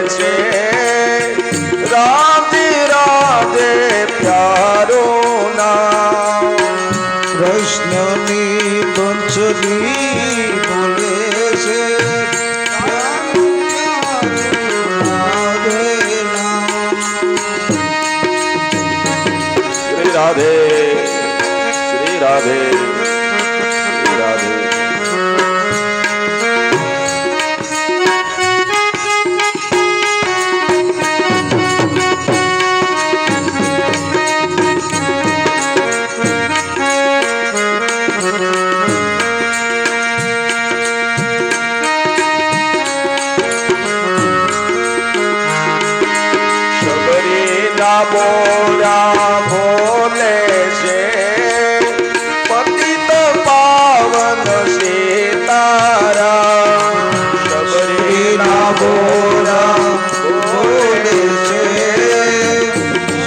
છે રાધે રાધે પ્યારું નામ કૃષ્ણની બંસરી બોલે છે શ્રી રાધે શ્રી રાધે શ્રી રાધે બોલા બોલે છે પતિત પાવન સીતારામ શબરીના બોલા બોલે છે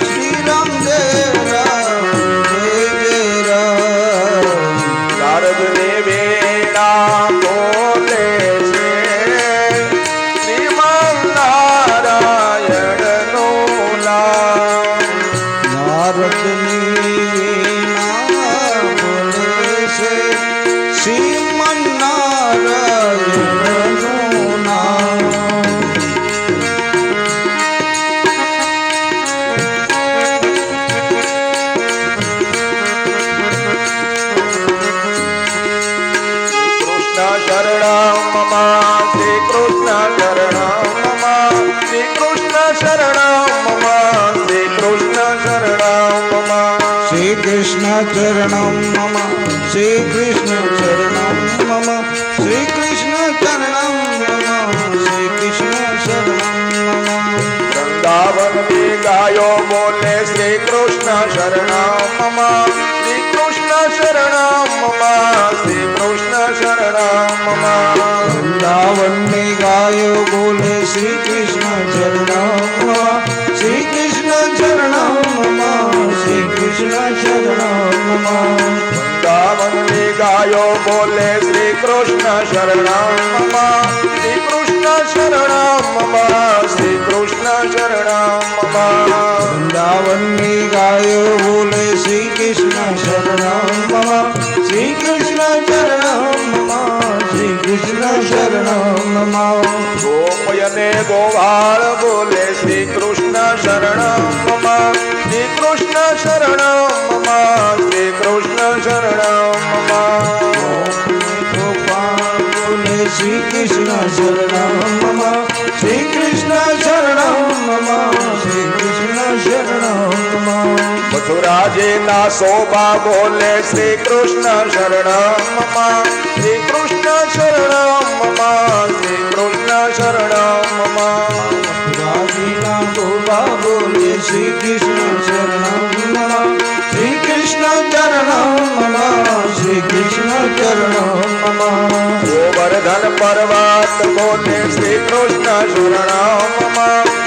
શ્રી રામ જય રામ જય રામ નારદ દેવેના બોલે છે શ્રીમન નારાયણનું નામ નારદની બોલે છે શ્રીમન નારાયણનું નામ શ્રી કૃષ્ણ શરણમ મમ શ્રી કૃષ્ણ શરણમ મમ શ્રી કૃષ્ણ ચરણમ મમ શ્રી કૃષ્ણ શરણમ મમ વૃંદાવન में ગાયો બોલે શ્રી કૃષ્ણ શરણમ મમ શ્રી કૃષ્ણ શરણમ મમ શ્રી કૃષ્ણ શરણમ મમ વૃંદાવનની ગાયો બોલે શ્રી કૃષ્ણ ચરણમ મમ શ્રી કૃષ્ણ ચરણમ મમ શ્રી કૃષ્ણ શરણમ મમ વૃંદાવન में ગાયો બોલે શ્રી કૃષ્ણ શરણમ મમ શ્રી કૃષ્ણ શરણમ મમ શ્રી કૃષ્ણ શરણમ મમ વૃંદાવનની ગાયો બોલે શ્રી કૃષ્ણ શરણમ મમ શ્રી કૃષ્ણ ચરણમ મમ શ્રી કૃષ્ણ શરણમ મમ ગોપયને ગોવાળ બોલે શ્રી કૃષ્ણ શરણમ મમ શ્રી કૃષ્ણ શરણમ મમ શ્રી કૃષ્ણ શરણમ મમ ગોપાલ બોલે શ્રી કૃષ્ણ શરણમ મમ શ્રી કૃષ્ણ શરણમ મમ શ્રી કૃષ્ણ શરણમ મમ મથુરાજીના શોભા બોલે શ્રી કૃષ્ણ શરણમ મમ શ્રી કૃષ્ણ શરણમ મમ શ્રી કૃષ્ણ શરણમ મમ રાજીના ગોપા બોલે શ્રી કૃષ્ણ શરણમ મમ શ્રી કૃષ્ણ ચરણમ મમ શ્રી કૃષ્ણ ચરણમ મમ ગોવર્ધન પર્વત બોલે શ્રી કૃષ્ણ શરણમ મમ